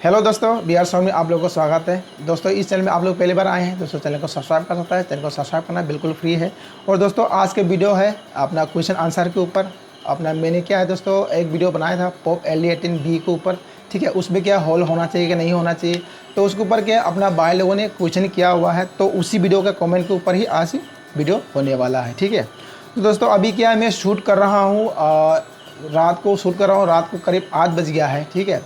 Hello दोस्तों, B are स्वामी आप लोगों को स्वागत है। दोस्तों इस चैनल में आप लोग पहली बार आए हैं दोस्तों, चैनल को सब्सक्राइब कर सकता है। चैनल को सब्सक्राइब करना बिल्कुल फ्री है। और दोस्तों आज के वीडियो है अपना क्वेश्चन आंसर के ऊपर। अपना मैंने क्या है दोस्तों, एक वीडियो बनाया था पॉप LE18B के ऊपर, ठीक है। उसमें क्या होल होना चाहिए कि नहीं होना चाहिए, तो उसके ऊपर क्या अपना भाई लोगों ने क्वेश्चन किया हुआ है, तो उसी वीडियो के कॉमेंट के ऊपर ही आज वीडियो होने वाला है, ठीक है। तो दोस्तों अभी क्या है, मैं शूट कर रहा हूँ, रात को शूट कर रहा हूँ, रात को करीब 8 बज गया है, ठीक है।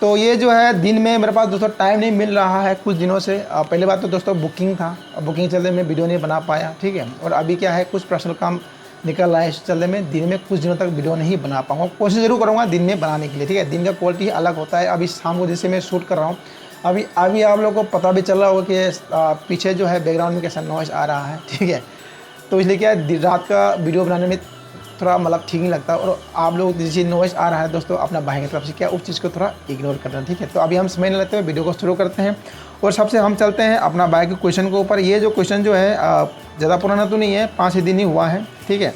तो ये जो है दिन में मेरे पास दोस्तों टाइम नहीं मिल रहा है कुछ दिनों से। पहले बात तो दोस्तों बुकिंग था, बुकिंग चलते मैं वीडियो नहीं बना पाया, ठीक है। और अभी क्या है कुछ पर्सनल काम निकल रहा है, इस चलते में दिन में कुछ दिनों तक वीडियो नहीं बना पाऊँगा। कोशिश ज़रूर करूँगा दिन में बनाने के लिए, ठीक है। दिन का क्वालिटी अलग होता है। अभी शाम को जैसे मैं शूट कर रहा हूँ, अभी आप लोगों को पता भी चल रहा होगा कि पीछे जो है बैकग्राउंड में कैसा नॉइज़ आ रहा है, ठीक है। तो इसलिए क्या है रात का वीडियो बनाने में थोड़ा मतलब ठीक नहीं लगता। और आप लोग जैसे नॉइज़ आ रहा है दोस्तों अपना भाई की तरफ से, क्या उस चीज़ को थोड़ा इग्नोर करना, ठीक है। तो अभी हम समय नहीं लेते हुए वीडियो को शुरू करते हैं। और सबसे हम चलते हैं अपना भाई के क्वेश्चन के ऊपर। ये जो क्वेश्चन जो है ज़्यादा पुराना तो नहीं है, 5 दिन ही हुआ है, ठीक है।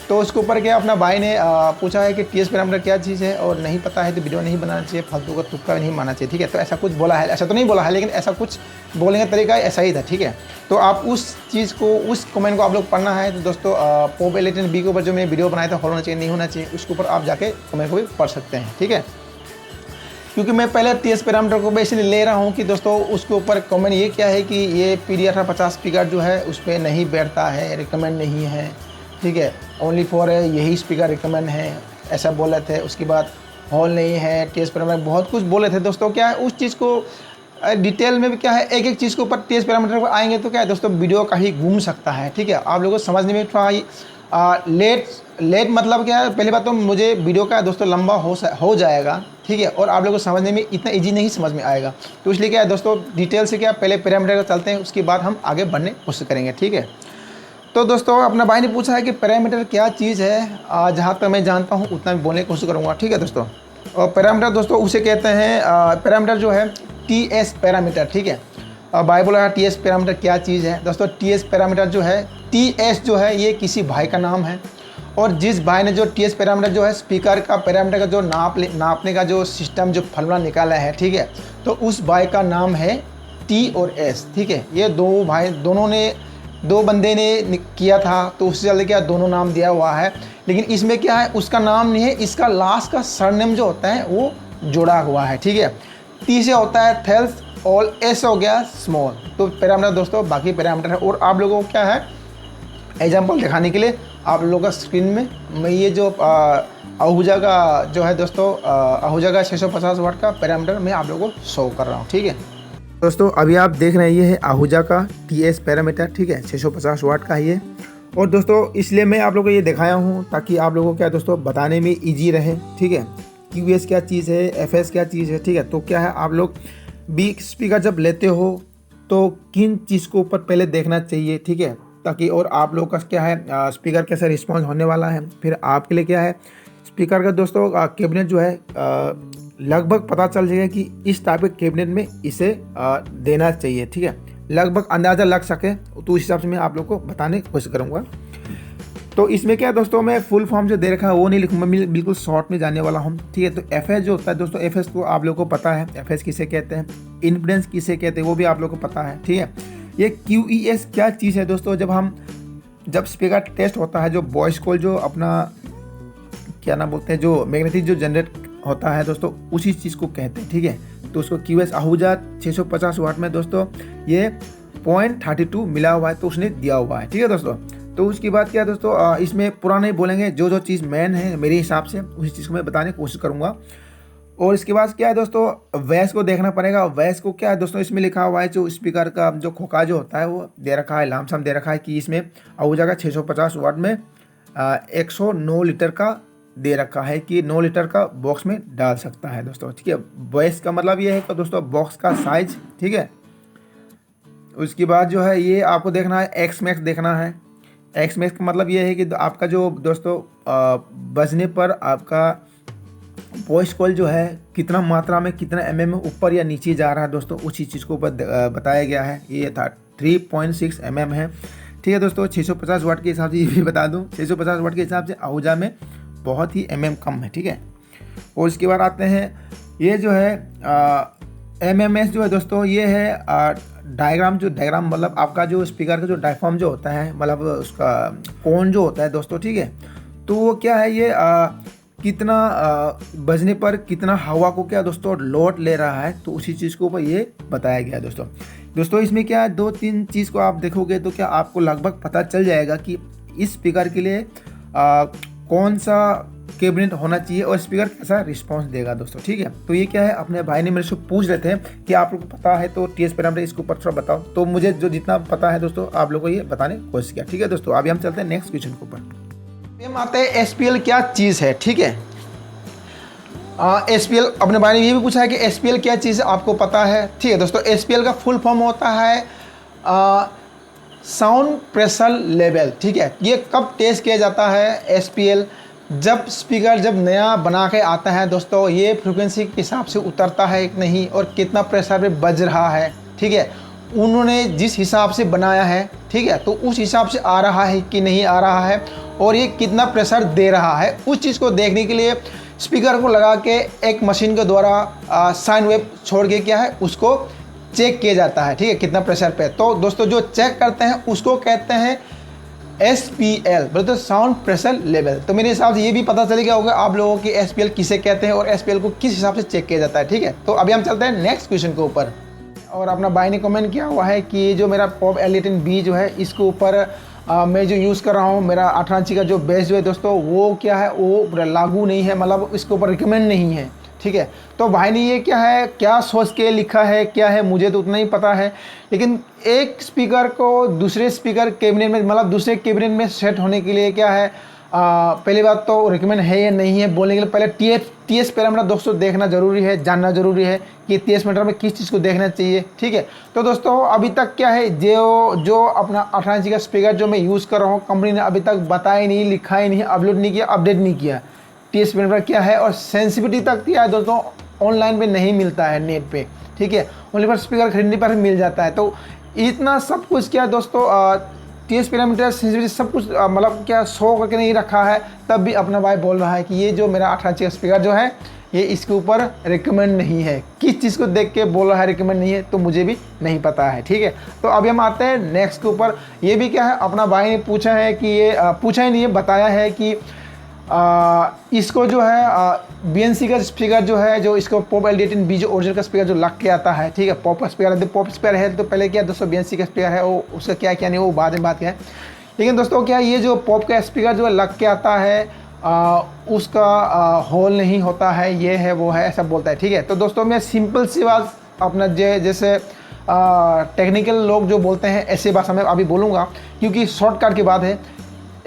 तो उसके ऊपर क्या अपना भाई ने पूछा है कि TS पैरामीटर क्या चीज़ है, और नहीं पता है तो वीडियो नहीं बनाना चाहिए, फालतू का तुक्का नहीं मारना चाहिए, ठीक है। तो ऐसा कुछ बोला है, ऐसा तो नहीं बोला है, लेकिन ऐसा कुछ बोलने का तरीका ऐसा ही था, ठीक है। तो आप उस चीज़ को, उस कमेंट को आप लोग पढ़ना है। तो दोस्तों पॉप LE18B के ऊपर जो मैंने वीडियो बनाया था होना चाहिए नहीं होना चाहिए, उसके ऊपर आप जाके कमेंट को भी पढ़ सकते हैं, ठीक है। क्योंकि मैं पहले TS पैरामीटर को इसलिए ले रहा हूँ कि दोस्तों उसके ऊपर कमेंट ये क्या है कि ये PD1850 स्पीकर जो है उस पर नहीं बैठता है, रिकमेंड नहीं है, ठीक है। ओनली फॉर यही स्पीकर रिकमेंड है, ऐसा बोले थे। उसके बाद हॉल नहीं है, TS पैरामीटर बहुत कुछ बोले थे दोस्तों। क्या है उस चीज़ को डिटेल में भी क्या है, एक एक चीज़ के ऊपर TS पैरामीटर पर आएंगे तो क्या है दोस्तों वीडियो कहीं घूम सकता है, ठीक है। आप लोगों को समझने में थोड़ा लेट मतलब क्या है, पहली बात तो मुझे वीडियो का दोस्तों लंबा हो जाएगा, ठीक है। और आप लोगों को समझने में इतना ईजी नहीं समझ में आएगा। तो इसलिए क्या है दोस्तों डिटेल से क्या पहले पैरामीटर को चलते हैं, उसके बाद हम आगे बढ़ने की कोशिश करेंगे, ठीक है। तो दोस्तों अपना भाई ने पूछा है कि पैरामीटर क्या चीज़ है। जहाँ तक मैं जानता हूँ उतना भी बोलने की कोशिश करूँगा, ठीक है दोस्तों। और पैरामीटर दोस्तों उसे कहते हैं, पैरामीटर जो है TS पैरामीटर, ठीक है। भाई बोला है TS पैरामीटर क्या चीज़ है। दोस्तों TS पैरामीटर जो है, TS जो है ये किसी भाई का नाम है। और जिस भाई ने जो TS पैरामीटर जो है स्पीकर का पैरामीटर का जो नापने का जो सिस्टम जो फॉर्मूला निकाला है, ठीक है। तो उस भाई का नाम है T और S, ठीक है। ये दो बंदे ने किया था, तो उससे चलते क्या दोनों नाम दिया हुआ है। लेकिन इसमें क्या है उसका नाम नहीं है, इसका लास्ट का सरनेम जो होता है वो जुड़ा हुआ है, ठीक है। T से होता है थेल्स और S हो गया स्मॉल। तो पैरामीटर दोस्तों बाकी पैरामीटर है। और आप लोगों को क्या है एग्जाम्पल दिखाने के लिए आप लोगों का स्क्रीन में मैं ये जो आहूजा का जो है दोस्तों आहूजा का 650 वाट का पैरामीटर मैं आप लोगों को शो कर रहा हूँ, ठीक है। दोस्तों अभी आप देख रहे हैं ये है आहूजा का TS पैरामीटर, ठीक है, 650 वाट का है ये। और दोस्तों इसलिए मैं आप लोगों को ये दिखाया हूँ ताकि आप लोगों को क्या दोस्तों बताने में इजी रहे, ठीक है। QS क्या चीज़ है, FS क्या चीज़ है, ठीक है। तो क्या है आप लोग भी स्पीकर जब लेते हो तो किन चीज़ को ऊपर पहले देखना चाहिए, ठीक है, ताकि और आप लोग का क्या है स्पीकर कैसा रिस्पॉन्स होने वाला है। फिर आपके लिए क्या है स्पीकर का दोस्तों कैबिनेट जो है लगभग पता चल जाएगा कि इस टाइप के कैबिनेट में इसे देना चाहिए, ठीक है। लगभग अंदाज़ा लग सके तो उस हिसाब से मैं आप लोग को बताने की कोशिश करूँगा। तो इसमें क्या है दोस्तों मैं फुल फॉर्म जो दे रखा है वो नहीं लिखूँगा, मैं बिल्कुल शॉर्ट में जाने वाला हूँ, ठीक है। तो FS जो होता है दोस्तों, FS को आप लोगों को पता है FS किसे कहते हैं, इम्पीडेंस किसे कहते हैं वो भी आप लोगों को पता है, ठीक है। ये QES क्या चीज़ है दोस्तों, जब स्पीकर टेस्ट होता है, जो वॉइस कॉल जो अपना क्या नाम बोलते हैं जो मैग्नेटिक जो जनरेट होता है दोस्तों उसी चीज़ को कहते हैं, ठीक है। तो उसको QS आहूजा 650 वाट में दोस्तों ये 0.32 मिला हुआ है, तो उसने दिया हुआ है, ठीक है दोस्तों। तो उसके बाद क्या दोस्तों इसमें पूरा नहीं बोलेंगे, जो चीज़ मेन है मेरे हिसाब से उसी चीज़ को मैं बताने की कोशिश करूँगा। और इसके बाद क्या है दोस्तों वैस को देखना पड़ेगा। वैस को क्या है दोस्तों इसमें लिखा हुआ है जो स्पीकर का जो खोखा जो होता है वो दे रखा है, लामसम दे रखा है कि इसमें आहूजा का 650 वाट में 109 लीटर का दे रखा है कि 9 लीटर का बॉक्स में डाल सकता है दोस्तों, ठीक है। वॉइस का मतलब ये है कि दोस्तों बॉक्स का साइज, ठीक है। उसके बाद जो है ये आपको देखना है XMAX देखना है। XMAX का मतलब ये है कि आपका जो दोस्तों बजने पर आपका वॉइस कॉल जो है कितना मात्रा में कितना mm में ऊपर या नीचे जा रहा है दोस्तों, उसी चीज़ को ऊपर बताया गया है। ये था 3.6 mm है, ठीक है दोस्तों। 650 वाट के हिसाब से ये भी बता दूँ 650 वाट के हिसाब से आहूजा में बहुत ही mm कम है, ठीक है। और इसके बाद आते हैं ये जो है MMS जो है दोस्तों ये है डायग्राम, जो डायग्राम मतलब आपका जो स्पीकर का जो डायफ्राम जो होता है, मतलब उसका कोन जो होता है दोस्तों, ठीक है। तो वो क्या है, ये कितना बजने पर कितना हवा को क्या दोस्तों लोड ले रहा है, तो उसी चीज़ के ऊपर ये बताया गया है दोस्तों इसमें क्या है, 2-3 चीज़ को आप देखोगे तो क्या आपको लगभग पता चल जाएगा कि इस स्पीकर के लिए कौन सा कैबिनेट होना चाहिए और स्पीकर कैसा रिस्पांस देगा दोस्तों, ठीक है। तो ये क्या है, अपने भाई ने मेरे से पूछ रहे थे कि आप लोग को पता है तो TS पैरामीटर इसके ऊपर थोड़ा बताओ, तो मुझे जो जितना पता है दोस्तों आप लोगों को ये बताने की कोशिश किया, ठीक है दोस्तों। अभी हम चलते हैं नेक्स्ट क्वेश्चन के ऊपर। हम आते हैं SPL क्या चीज़ है, ठीक है। SPL अपने भाई ने ये भी पूछा है कि SPL क्या चीज़ है, आपको पता है, ठीक है दोस्तों। SPL का फुल फॉर्म होता है साउंड प्रेशर लेवल, ठीक है। ये कब टेस्ट किया जाता है SPL, जब स्पीकर जब नया बना के आता है दोस्तों, ये फ्रीक्वेंसी के हिसाब से उतरता है कि नहीं और कितना प्रेशर पे बज रहा है, ठीक है। उन्होंने जिस हिसाब से बनाया है, ठीक है, तो उस हिसाब से आ रहा है कि नहीं आ रहा है और ये कितना प्रेशर दे रहा है, उस चीज़ को देखने के लिए स्पीकर को लगा के एक मशीन के द्वारा साइन वेव छोड़ के क्या है उसको चेक किया जाता है, ठीक है, कितना प्रेशर पे। तो दोस्तों जो चेक करते हैं उसको कहते हैं SPL, मतलब साउंड प्रेशर लेवल। तो मेरे हिसाब से ये भी पता चल गया होगा आप लोगों की SPL किसे कहते हैं और SPL को किस हिसाब से चेक किया जाता है, ठीक है। तो अभी हम चलते हैं नेक्स्ट क्वेश्चन के ऊपर। और अपना भाई ने कमेंट किया हुआ है कि जो मेरा पॉप L18B जो है इसके ऊपर मैं जो यूज़ कर रहा हूँ, मेरा 18 इंची का जो बेस जो है दोस्तों, वो क्या है, वो लागू नहीं है, मतलब इसके ऊपर रिकमेंड नहीं है, ठीक है। तो भाई ने ये क्या है, क्या सोच के लिखा है, क्या है, मुझे तो उतना ही पता है। लेकिन एक स्पीकर को दूसरे स्पीकर कैबिनेट में, मतलब दूसरे कैबिनेट में सेट होने के लिए क्या है, पहली बात तो रिकमेंड है या नहीं है बोलने के लिए पहले TS पैरामीटर दोस्तों देखना ज़रूरी है, जानना ज़रूरी है कि TS पैरामीटर में किस चीज़ को देखना चाहिए, ठीक है। तो दोस्तों अभी तक क्या है, जो अपना 18 इंची का स्पीकर जो मैं यूज़ कर रहा हूँ, कंपनी ने अभी तक बताया नहीं, लिखा ही नहीं, अपलोड नहीं किया, अपडेट नहीं किया TS पैरामीटर क्या है और सेंसिटिविटी तक क्या है दोस्तों ऑनलाइन पे नहीं मिलता है, नेट पे, ठीक है। ओनली पर स्पीकर खरीदने पर मिल जाता है। तो इतना सब कुछ क्या दोस्तों TS पैरामीटर सेंसिटिविटी सब कुछ मतलब क्या शो करके नहीं रखा है, तब भी अपना भाई बोल रहा है कि ये जो मेरा 18 इंच का स्पीकर जो है ये इसके ऊपर रिकमेंड नहीं है। किस चीज़ को देख के बोल रहा है रिकमेंड नहीं है, तो मुझे भी नहीं पता है, ठीक है। तो अभी हम आते हैं नेक्स्ट के ऊपर। ये भी क्या है, अपना भाई ने पूछा है कि ये पूछा ही नहीं है, बताया है कि इसको जो है BNC का स्पीकर जो है, जो इसको पॉप L18B जो ओरिजिनल का स्पीकर जो लग के आता है, ठीक है, पॉप का स्पीकर है, पॉप स्पीकर है तो पहले क्या दोस्तों BNC का स्पीकर है, वो उसका क्या नहीं वो बाद में बात क्या है। लेकिन दोस्तों क्या ये जो पॉप का स्पीकर जो लग के आता है उसका होल नहीं होता है, ये है वो है ऐसा बोलता है, ठीक है। तो दोस्तों मैं सिंपल सी बात अपना जैसे टेक्निकल लोग जो बोलते हैं ऐसी भाषा में अभी बोलूँगा, क्योंकि शॉर्टकट की बात है।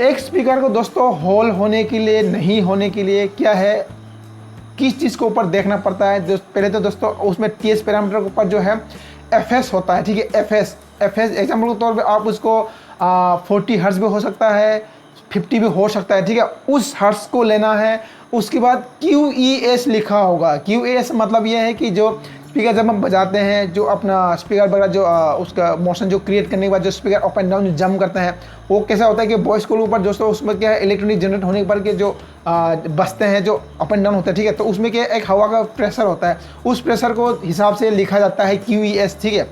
एक स्पीकर को दोस्तों होल होने के लिए, नहीं होने के लिए क्या है, किस चीज़ को ऊपर देखना पड़ता है। पहले तो दोस्तों उसमें TS पैरामीटर के ऊपर जो है FS होता है, ठीक है। FS एग्जाम्पल के तौर पे आप उसको 40 हर्ट्ज भी हो सकता है, 50 भी हो सकता है, ठीक है। उस हर्ट्ज को लेना है। उसके बाद QES लिखा होगा। QES मतलब ये है कि जो स्पीकर जब हम बजाते हैं, जो अपना स्पीकर वगैरह जो उसका मोशन जो क्रिएट करने के बाद जो स्पीकर अप एंड डाउन जो जंप करते हैं, वो कैसा होता है कि वॉइस को ऊपर दोस्तों उसमें क्या है, इलेक्ट्रॉनिक जनरेट होने के बाद के जो बजते हैं, जो अप एंड डाउन होता है, ठीक है। तो उसमें क्या एक हवा का प्रेशर होता है, उस प्रेशर को हिसाब से लिखा जाता है QES, ठीक है।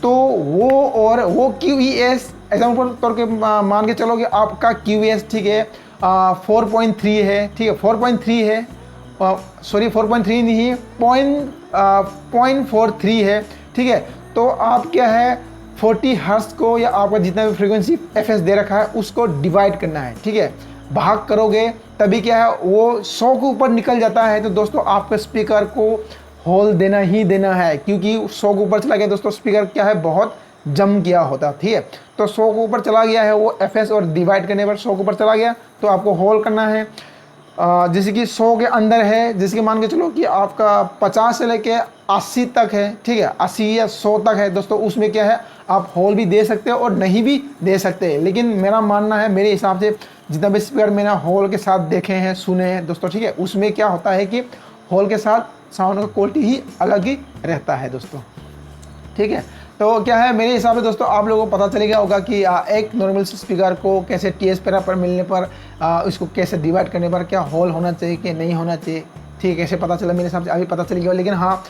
तो वो QES एग्जाम्पल तौर के मान के चलो कि आपका QES, ठीक है, 4.3 है, ठीक है, 4.3 है, सॉरी 4.3 नहीं, 0.43 है, ठीक है। तो आप क्या है 40 हर्ट्ज को या आपका जितना भी फ्रीक्वेंसी FS दे रखा है उसको डिवाइड करना है, ठीक है। भाग करोगे तभी क्या है वो 100 के ऊपर निकल जाता है। तो दोस्तों आपके स्पीकर को होल देना ही देना है, क्योंकि 100 के ऊपर चला गया दोस्तों स्पीकर क्या है बहुत जम किया होता, ठीक है। तो 100 के ऊपर चला गया है वो FS और डिवाइड करने पर 100 के ऊपर चला गया, तो आपको होल करना है। जैसे कि 100 के अंदर है, जैसे कि मान के चलो कि आपका 50 से लेके 80 तक है, ठीक है, 80 या 100 तक है दोस्तों, उसमें क्या है आप होल भी दे सकते हो और नहीं भी दे सकते। लेकिन मेरा मानना है, मेरे हिसाब से जितना भी स्पीकर मैंने होल के साथ देखे हैं, सुने हैं दोस्तों, ठीक है, उसमें क्या होता है कि होल के साथ साउंड का क्वालिटी ही अलग ही रहता है दोस्तों, ठीक है। तो क्या है मेरे हिसाब से दोस्तों आप लोगों को पता चल गया होगा कि एक नॉर्मल स्पीकर को कैसे TS पैरामीटर मिलने पर इसको कैसे डिवाइड करने पर क्या होल होना चाहिए कि नहीं होना चाहिए, ठीक है, कैसे पता चला, मेरे हिसाब से अभी पता चल गया। लेकिन हाँ,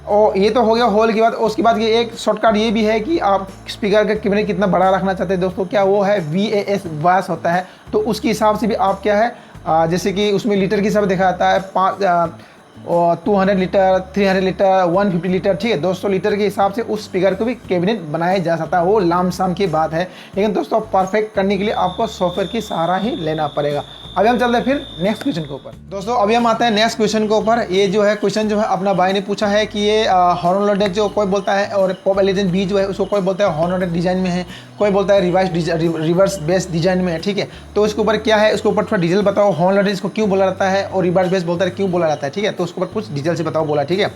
और ये तो हो गया हॉल की बात। उसके बाद ये एक शॉर्टकट ये भी है कि आप स्पीकर का कैबिनेट कितना बड़ा रखना चाहते हैं दोस्तों, क्या वो है VAS वास होता है, तो उसके हिसाब से भी आप क्या है जैसे कि उसमें लीटर के हिसाब से देखा जाता है 200 लीटर, 300 लीटर, 150 लीटर, ठीक है 200 लीटर के हिसाब से उस स्पीकर को भी कैबिनेट बनाया जा सकता है। वो लामसाम की बात है, लेकिन दोस्तों परफेक्ट करने के लिए आपको सॉफ्टवेयर की सहारा ही लेना पड़ेगा। अभी हम चलते हैं फिर नेक्स्ट क्वेश्चन के ऊपर। दोस्तों अभी हम आते हैं नेक्स्ट क्वेश्चन के ऊपर। ये जो है क्वेश्चन जो है अपना भाई ने पूछा है कि ये हॉर्न लोडेड जो कोई बोलता है, और पॉप एलिजेंस भी जो है उसको कोई बोलता है हॉर्न लोडेड डिजाइन में है, कोई बोलता है रिवर्स बेस डिजाइन में है, ठीक है। तो इसके ऊपर क्या है, उसके ऊपर थोड़ा डिटेल बताओ, हॉर्न लोडेड इसको क्यों बोला जाता है और रिवर्स बेस बोलता है क्यों बोला जाता है, ठीक है। तो उसके ऊपर कुछ डिटेल से बताओ बोला, ठीक है।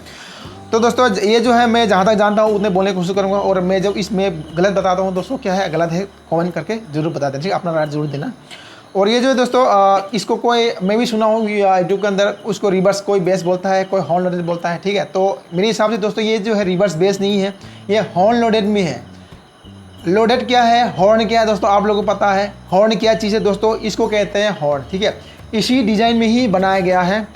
तो दोस्तों ये जो है मैं जहाँ तक जानता हूँ उतने बोलने की कोशिश करूँगा, और मैं जब इसमें गलत बताता हूँ दोस्तों क्या है गलत है कमेंट करके जरूर बता दें, ठीक है, अपना राय जरूर देना। और ये जो है दोस्तों इसको कोई मैं भी सुना हूँ यूट्यूब के अंदर उसको रिवर्स कोई बेस बोलता है, कोई हॉर्न लोडेड बोलता है, ठीक है। तो मेरे हिसाब से दोस्तों ये जो है रिवर्स बेस नहीं है, ये हॉर्न लोडेड में है। लोडेड क्या है, हॉर्न क्या है दोस्तों, आप लोगों को पता है हॉर्न क्या चीज़ है दोस्तों, इसको कहते हैं हॉर्न, ठीक है। इसी डिज़ाइन में ही बनाया गया है,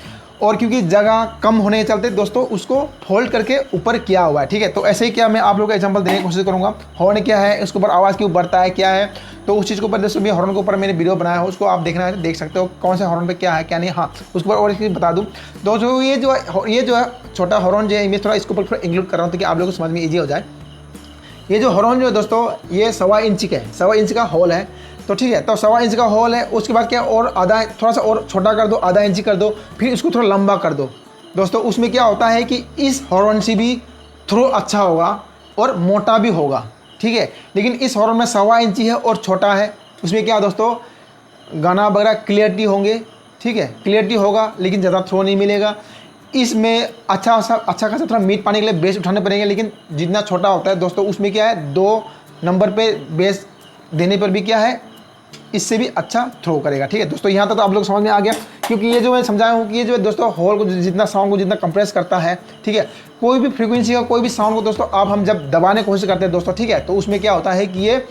और क्योंकि जगह कम होने के चलते दोस्तों उसको फोल्ड करके ऊपर किया हुआ है, ठीक है। तो ऐसे ही क्या मैं आप लोगों को एग्जांपल देने की कोशिश करूंगा। हॉर्न क्या है, उसके ऊपर आवाज़ क्यों बढ़ता है, क्या है, तो उस चीज़ के ऊपर दोस्तों भी हॉर्न के ऊपर मैंने वीडियो बनाया है, उसको आप देखना है देख सकते हो कौन से हॉर्न पे क्या है क्या नहीं। हाँ उसके ऊपर और एक चीज़ बता दूँ दोस्तों, ये जो है छोटा हॉर्न जो है मैं थोड़ा इसके ऊपर थोड़ा इंक्लूड कर रहा हूँ ताकि आप लोगों को समझ में ईजी हो जाए। ये जो हॉर्न जो है दोस्तों ये 1.25 इंच का है, 1.25 इंच का हॉल है, तो ठीक है। तो 1.25 इंच का हॉल है, उसके बाद क्या और आधा थोड़ा सा और छोटा कर दो, आधा इंची कर दो, फिर इसको थोड़ा लंबा कर दो दोस्तों। उसमें क्या होता है कि इस हॉर्न से भी थ्रो अच्छा होगा और मोटा भी होगा, ठीक है। लेकिन इस हॉर्न में 1.25 इंची है और छोटा है, उसमें क्या दोस्तों गाना वगैरह क्लियरिटी होंगे, ठीक है, क्लियरिटी होगा, लेकिन ज़्यादा थ्रो नहीं मिलेगा। इसमें अच्छा खासा थोड़ा मीट पाने के लिए बेस उठाने पड़ेंगे, लेकिन जितना छोटा होता है दोस्तों उसमें क्या है 2 नंबर पे बेस देने पर भी क्या है इससे भी अच्छा थ्रो करेगा, ठीक है दोस्तों। यहाँ तक तो आप लोग समझ में आ गया, क्योंकि ये जो मैं समझाया हूँ कि ये जो है दोस्तों हॉल को जितना साउंड को जितना कंप्रेस करता है, ठीक है, कोई भी फ्रीक्वेंसी का कोई भी साउंड को दोस्तों आप हम जब दबाने की कोशिश करते हैं दोस्तों, ठीक है, तो उसमें क्या होता है कि ये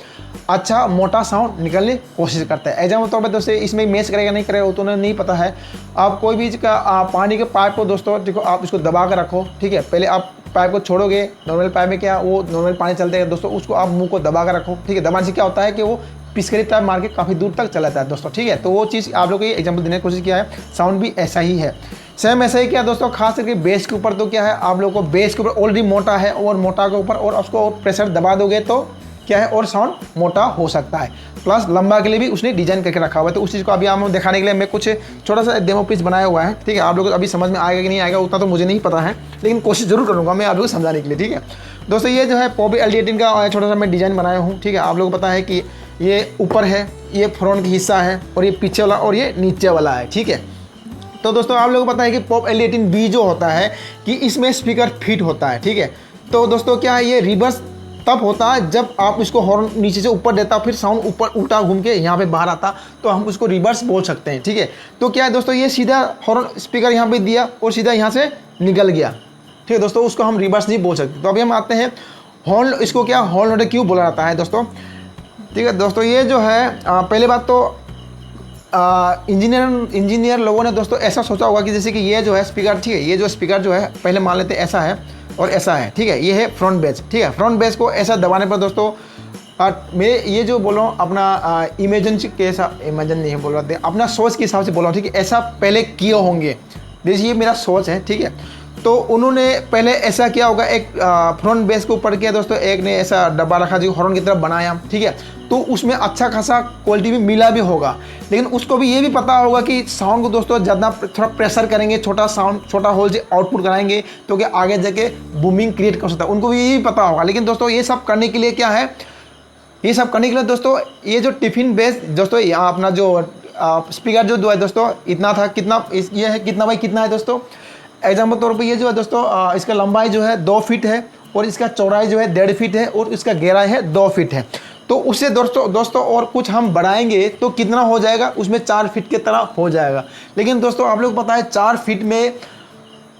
अच्छा मोटा साउंड निकलने की कोशिश करता है। एग्जाम्पल तौर पर दोस्तों इसमें मैच करेगा नहीं करेगा वो तो नहीं पता है। आप कोई भी पानी के पाइप को दोस्तों देखो आप इसको दबा कर रखो, ठीक है, पहले आप पाइप को छोड़ोगे, नॉर्मल पाइप में क्या वो नॉर्मल पानी चलते हैं दोस्तों, उसको आप मुंह को दबा कर रखो, ठीक है, दबाने से क्या होता है कि वो पिचकारी टाइप मार के काफ़ी दूर तक चला जाता है दोस्तों, ठीक है। तो वो चीज़ आप लोग को एग्जाम्पल देने की कोशिश किया है। साउंड भी ऐसा ही है, सेम ऐसा ही क्या दोस्तों, खास करके बेस के ऊपर तो क्या है आप लोग को बेस के ऊपर ऑलरेडी मोटा है, और मोटा के ऊपर और उसको प्रेशर दबा दोगे तो क्या है और साउंड मोटा हो सकता है, प्लस लंबा के लिए भी उसने डिजाइन करके रखा हुआ है। तो उस चीज़ को अभी हम दिखाने के लिए मैं कुछ छोटा सा डेमो पीस बनाया हुआ है, ठीक है। आप लोग को अभी समझ में आएगा कि नहीं आएगा उतना तो मुझे नहीं पता है, लेकिन कोशिश जरूर करूँगा मैं आप लोगों को समझाने के लिए, ठीक है दोस्तों। ये जो है पॉप LD18 का छोटा सा मैं डिज़ाइन बनाया हूँ, ठीक है। आप लोगों को पता है कि ये ऊपर है, ये फ्रंट का हिस्सा है, और ये पीछे वाला और ये नीचे वाला है, ठीक है। तो दोस्तों आप लोगों को पता है कि पॉप LD18B जो होता है कि इसमें स्पीकर फिट होता है, ठीक है। तो दोस्तों क्या है ये रिवर्स तब होता है जब आप इसको हॉर्न नीचे से ऊपर देता फिर साउंड ऊपर उल्टा घूम के यहाँ पे बाहर आता, तो हम उसको रिवर्स बोल सकते हैं, ठीक है। तो क्या है दोस्तों ये सीधा हॉर्न स्पीकर यहाँ पे दिया और सीधा यहाँ से निकल गया, ठीक है दोस्तों, उसको हम रिवर्स नहीं बोल सकते। तो अभी हम आते हैं हॉर्न, इसको क्या हॉर्न लोडेड क्यों बोला जाता है दोस्तों, ठीक है दोस्तों। ये जो है पहले बात तो इंजीनियर लोगों ने दोस्तों ऐसा सोचा होगा कि जैसे कि ये जो है स्पीकर, ठीक है, ये जो स्पीकर जो है पहले मान लेते हैं ऐसा है और ऐसा है, ठीक है, ये है फ्रंट बेस, ठीक है। फ्रंट बेस को ऐसा दबाने पर दोस्तों मैं ये जो बोल रहा हूँ अपना इमेजिन के हिसाब, इमेजिन नहीं बोल रहे थे, अपना सोच के हिसाब से बोल रहा हूँ, ठीक है। ऐसा पहले किए होंगे, जैसे ये मेरा सोच है, ठीक है। तो उन्होंने पहले ऐसा किया होगा, एक फ्रंट बेस को ऊपर किया दोस्तों, एक ने ऐसा डब्बा रखा जो हॉर्न की तरफ बनाया, ठीक है। तो उसमें अच्छा खासा क्वालिटी भी मिला भी होगा, लेकिन उसको भी ये भी पता होगा कि साउंड को दोस्तों ज़्यादा थोड़ा प्रेशर करेंगे, छोटा साउंड छोटा होल से आउटपुट कराएंगे तो क्या आगे जाके बूमिंग क्रिएट कर सकता है, उनको भी यही पता होगा। लेकिन दोस्तों ये सब करने के लिए क्या है, ये सब करने के लिए दोस्तों ये जो टिफिन बेस दोस्तों यहाँ अपना जो स्पीकर जो है दोस्तों इतना था, कितना ये है कितना बाई कितना है दोस्तों, एग्जाम्पल तौर पर ये जो है दोस्तों इसका लंबाई जो है 2 फीट है और इसका चौड़ाई जो है 1.5 फीट है और इसका गहराई है 2 फीट है। तो उससे दोस्तों और कुछ हम बढ़ाएंगे तो कितना हो जाएगा, उसमें 4 फीट की तरह हो जाएगा। लेकिन दोस्तों आप लोग को पता है 4 फीट में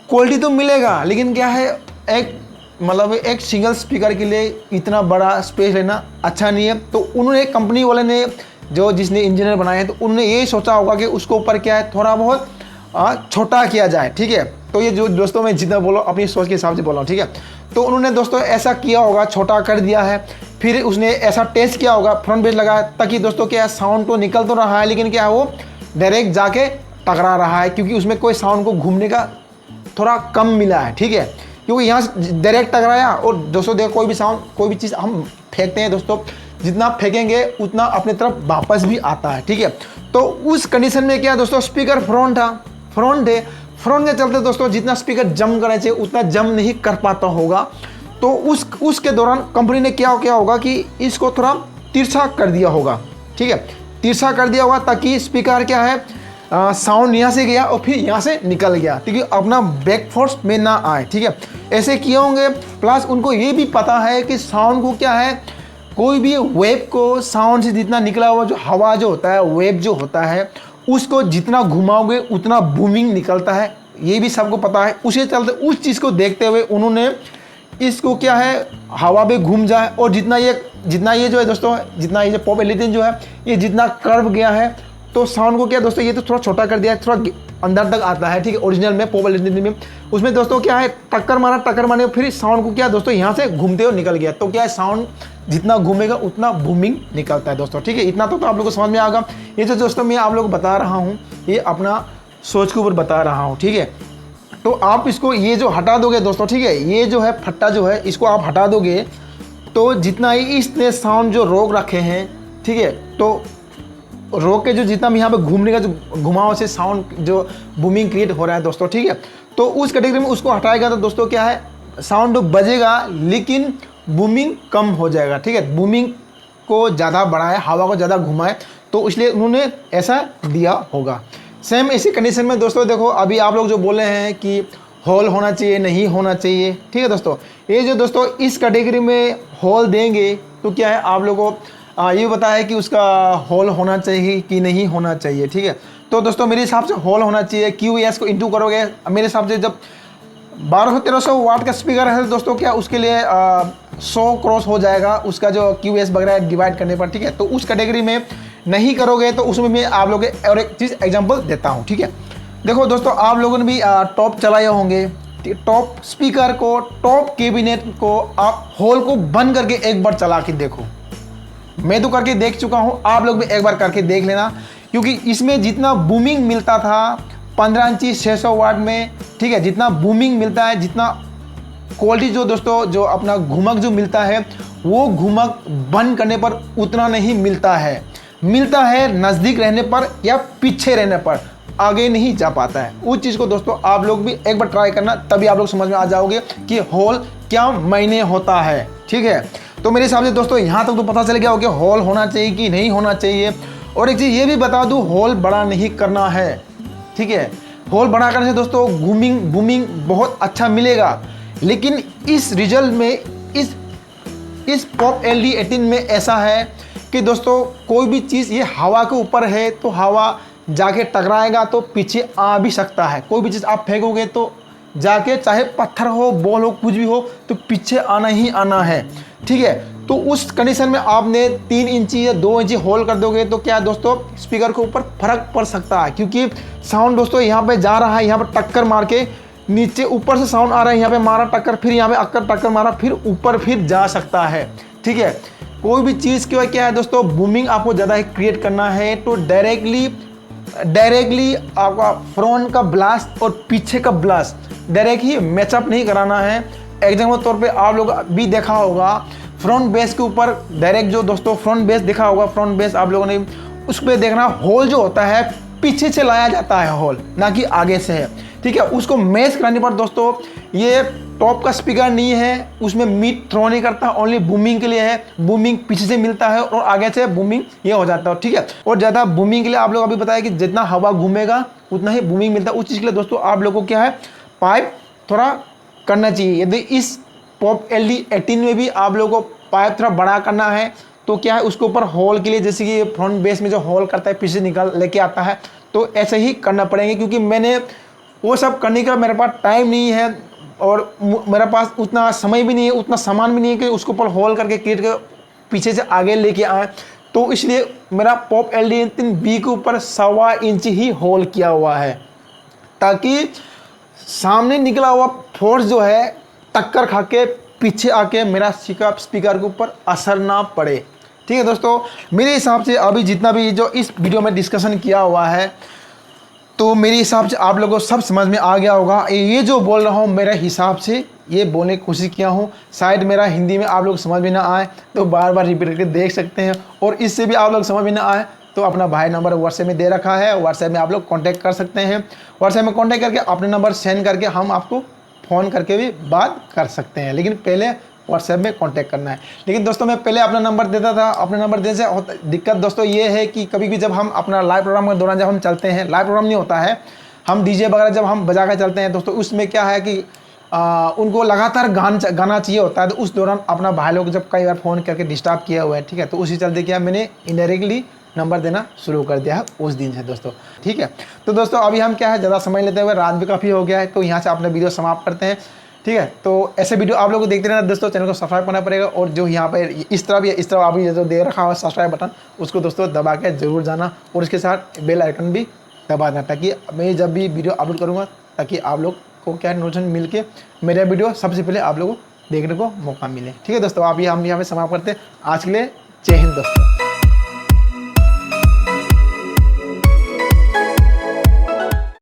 क्वालिटी तो मिलेगा, लेकिन क्या है एक सिंगल स्पीकर के लिए इतना बड़ा स्पेस लेना अच्छा नहीं है। तो उन्होंने कंपनी वाले ने जिसने इंजीनियर बनाए हैं तो उन्होंने यही सोचा होगा कि उसको ऊपर क्या है थोड़ा बहुत छोटा किया जाए, ठीक है। तो ये जो दोस्तों मैं जितना बोला अपनी सोच के हिसाब से बोला हूँ, ठीक है। तो उन्होंने दोस्तों ऐसा किया होगा, छोटा कर दिया है, फिर उसने ऐसा टेस्ट किया होगा, फ्रंट बेस लगाया, ताकि दोस्तों क्या है साउंड तो निकल तो रहा है, लेकिन क्या है वो डायरेक्ट जाके टकरा रहा है, क्योंकि उसमें कोई साउंड को घूमने का थोड़ा कम मिला है, ठीक है। क्योंकि यहाँ से डायरेक्ट टकराया, और दोस्तों देखो कोई भी साउंड, कोई भी चीज़ हम फेंकते हैं दोस्तों, जितना फेंकेंगे उतना अपने तरफ वापस भी आता है, ठीक है। तो उस कंडीशन में क्या दोस्तों, स्पीकर फ्रंट है, फ्रंट के चलते दोस्तों जितना स्पीकर जम करना चाहिए उतना जम नहीं कर पाता होगा। तो उसके दौरान कंपनी ने क्या होगा कि इसको थोड़ा तिरछा कर दिया होगा, ठीक है, तिरछा कर दिया होगा, ताकि स्पीकर क्या है साउंड यहाँ से गया और फिर यहाँ से निकल गया, क्योंकि अपना बैक फोर्स में ना आए, ठीक है। ऐसे किए होंगे। प्लस उनको ये भी पता है कि साउंड को क्या है, कोई भी वेव को साउंड से जितना निकला हुआ जो हवा जो होता है, वेव जो होता है, उसको जितना घुमाओगे उतना बूमिंग निकलता है, ये भी सबको पता है। उसी चलते उस चीज़ को देखते हुए उन्होंने इसको क्या है हवा में घूम जाए, और जितना ये जो है दोस्तों, जितना ये जो पॉप एलिटिन जो है ये जितना कर्व गया है, तो साउंड को क्या दोस्तों ये तो थोड़ा छोटा कर दिया है, थोड़ा अंदर तक आता है, ठीक है। ओरिजिनल में पॉप एलिटिन में उसमें दोस्तों क्या है टक्कर मारने फिर साउंड को क्या दोस्तों यहाँ से घूमते हुए निकल गया, तो क्या है साउंड जितना घूमेगा उतना बूमिंग निकलता है दोस्तों, ठीक है। इतना तो आप लोगों को समझ में आएगा। ये जो दोस्तों मैं आप लोगों को बता रहा हूँ, ये अपना सोच के ऊपर बता रहा हूँ, ठीक है। तो आप इसको ये जो हटा दोगे दोस्तों, ठीक है, ये जो है फट्टा जो है इसको आप हटा दोगे, तो जितना ही इसने साउंड जो रोक रखे हैं, ठीक है, तो रोक के जो जितना भी यहाँ पे घूमने का जो घुमाव से साउंड जो बूमिंग क्रिएट हो रहा है दोस्तों, ठीक है, तो उस कैटेगरी में उसको हटाएगा तो दोस्तों क्या है साउंड बजेगा, लेकिन बूमिंग कम हो जाएगा, ठीक है। बूमिंग को ज़्यादा बढ़ाए, हवा को ज़्यादा घुमाए, तो इसलिए उन्होंने ऐसा दिया होगा। सेम इसी कंडीशन में दोस्तों देखो, अभी आप लोग जो बोल रहे हैं कि हॉल होना चाहिए, नहीं होना चाहिए, ठीक है दोस्तों, ये जो दोस्तों इस कैटेगरी में हॉल देंगे तो क्या है आप लोगों को ये पता है कि उसका हॉल होना चाहिए कि नहीं होना चाहिए, ठीक है। तो दोस्तों मेरे हिसाब से हॉल होना चाहिए। QS को इंटू करोगे, मेरे हिसाब से जब 1200-1300 वाट का स्पीकर है दोस्तों, क्या उसके लिए 100 क्रॉस हो जाएगा उसका जो QS वगैरह डिवाइड करने पर, ठीक है। तो उस कैटेगरी में नहीं करोगे तो उसमें मैं आप लोगों के और एक चीज़ एग्जांपल देता हूँ, ठीक है। देखो दोस्तों आप लोगों ने भी टॉप चलाए होंगे, टॉप स्पीकर को, टॉप कैबिनेट को आप हॉल को बंद करके एक बार चला के देखो। मैं तो करके देख चुका हूँ, आप लोग भी एक बार करके देख लेना, क्योंकि इसमें जितना बूमिंग मिलता था 15 इंची 600 वाट में, ठीक है, जितना बूमिंग मिलता है, जितना क्वालिटी जो दोस्तों जो अपना घुमक जो मिलता है, वो घुमक बंद करने पर उतना नहीं मिलता है। मिलता है नज़दीक रहने पर या पीछे रहने पर, आगे नहीं जा पाता है। उस चीज़ को दोस्तों आप लोग भी एक बार ट्राई करना, तभी आप लोग समझ में आ जाओगे कि हॉल क्या मायने होता है, ठीक है। तो मेरे हिसाब से दोस्तों यहाँ तक तो पता चल गया हो कि हॉल होना चाहिए कि नहीं होना चाहिए। और एक चीज़ ये भी बता दूँ, हॉल बड़ा नहीं करना है, ठीक है। हॉल बड़ा करने से दोस्तों बूमिंग बहुत अच्छा मिलेगा, लेकिन इस रिजल्ट में इस पॉप LD18 में ऐसा है कि दोस्तों कोई भी चीज़ ये हवा के ऊपर है तो हवा जाके टकराएगा तो पीछे आ भी सकता है। कोई भी चीज़ आप फेंकोगे तो जाके चाहे पत्थर हो, बॉल हो, कुछ भी हो, तो पीछे आना ही आना है, ठीक है। तो उस कंडीशन में आपने 3 इंची या 2 इंची होल कर दोगे तो क्या दोस्तों स्पीकर के ऊपर फर्क पड़ सकता है, क्योंकि साउंड दोस्तों यहाँ पे जा रहा है, यहाँ पे टक्कर मार के नीचे ऊपर से साउंड आ रहा है, यहाँ पे मारा टक्कर, फिर यहाँ पे टक्कर मारा, फिर ऊपर फिर जा सकता है, ठीक है। कोई भी चीज़ के क्या है दोस्तों, बूमिंग आपको ज़्यादा क्रिएट करना है तो डायरेक्टली आपका फ्रंट का ब्लास्ट और पीछे का ब्लास्ट डायरेक्ट ही मैचअप नहीं कराना है। एग्जाम्पल तौर पे आप लोग भी देखा होगा फ्रंट बेस के ऊपर डायरेक्ट जो दोस्तों फ्रंट बेस देखा होगा, फ्रंट बेस आप लोगों ने उस पर देखना, होल जो होता है पीछे से लाया जाता है होल, ना कि आगे से है, ठीक है। उसको मैच कराने पर दोस्तों ये टॉप का स्पीकर नहीं है, उसमें मीट थ्रो नहीं करता, ओनली बूमिंग के लिए है। बूमिंग पीछे से मिलता है और आगे से बूमिंग ये हो जाता है, ठीक है। और ज़्यादा बूमिंग के लिए आप लोग अभी बताया कि जितना हवा घूमेगा उतना ही बूमिंग मिलता है। उस चीज़ के लिए दोस्तों आप लोगों को क्या है, पाइप थोड़ा करना चाहिए। यदि इस पॉप LD18 में भी आप लोगों को पाइप थोड़ा बड़ा करना है तो क्या है, उसके ऊपर होल के लिए, जैसे कि फ्रंट बेस में जो होल करता है पीछे निकाल लेके आता है, तो ऐसे ही करना पड़ेंगे। क्योंकि मैंने वो सब करने का मेरे पास टाइम नहीं है और मेरे पास उतना समय भी नहीं है, उतना सामान भी नहीं है कि उसके ऊपर होल करके क्रिएट कर पीछे से आगे लेके आए। तो इसलिए मेरा पॉप LD18B के ऊपर 1.25 इंच ही होल किया हुआ है, ताकि सामने निकला हुआ फोर्स जो है टक्कर खा के पीछे आके मेरा स्पीकर के ऊपर असर ना पड़े। ठीक है दोस्तों, मेरे हिसाब से अभी जितना भी जो इस वीडियो में डिस्कशन किया हुआ है तो मेरे हिसाब से आप लोगों को सब समझ में आ गया होगा। ये जो बोल रहा हूँ मेरे हिसाब से ये बोलने की कोशिश किया हूँ, शायद मेरा हिंदी में आप लोग समझ में ना आए तो बार बार रिपीट करके देख सकते हैं, और इससे भी आप लोग समझ में ना आए तो अपना भाई नंबर व्हाट्सएप में दे रखा है, व्हाट्सएप में आप लोग कांटेक्ट कर सकते हैं। व्हाट्सएप में कांटेक्ट करके अपने नंबर सेंड करके हम आपको फ़ोन करके भी बात कर सकते हैं, लेकिन पहले व्हाट्सएप में कांटेक्ट करना है। लेकिन दोस्तों मैं पहले अपना नंबर देता था, अपने नंबर देने से दिक्कत दोस्तों ये है कि कभी भी जब हम अपना लाइव प्रोग्राम के दौरान जब हम चलते हैं, लाइव प्रोग्राम नहीं होता है, हम डीजे वगैरह जब हम बजा कर चलते हैं दोस्तों, उसमें क्या है कि उनको लगातार गाना चाहिए होता है, तो उस दौरान अपना भाई लोग जब कई बार फ़ोन करके डिस्टर्ब किया हुआ है, ठीक है, तो उसी चलते क्या मैंने इनडायरेक्टली नंबर देना शुरू कर दिया है उस दिन से दोस्तों। ठीक है, तो दोस्तों अभी हम क्या है ज़्यादा समय लेते हुए, रात भी काफ़ी हो गया है, तो यहाँ से अपने वीडियो समाप्त करते हैं। ठीक है, तो ऐसे वीडियो आप लोग को देखते रहना दोस्तों, चैनल को सब्सक्राइब करना पड़ेगा, और जो यहाँ पर इस तरफ या इस तरफ अभी जो दे रखा हुआ सब्सक्राइब बटन उसको दोस्तों दबा के जरूर जाना, और इसके साथ बेल आइकन भी दबा देना, ताकि मैं जब भी वीडियो अपलोड करूँगा ताकि आप लोग को क्या नोटिफिकेशन मिल के मेरा वीडियो सबसे पहले आप लोगों को देखने को मौका मिले। ठीक है दोस्तों, आप हम यहाँ पे समाप्त करते हैं। आज के लिए जय हिंद दोस्तों।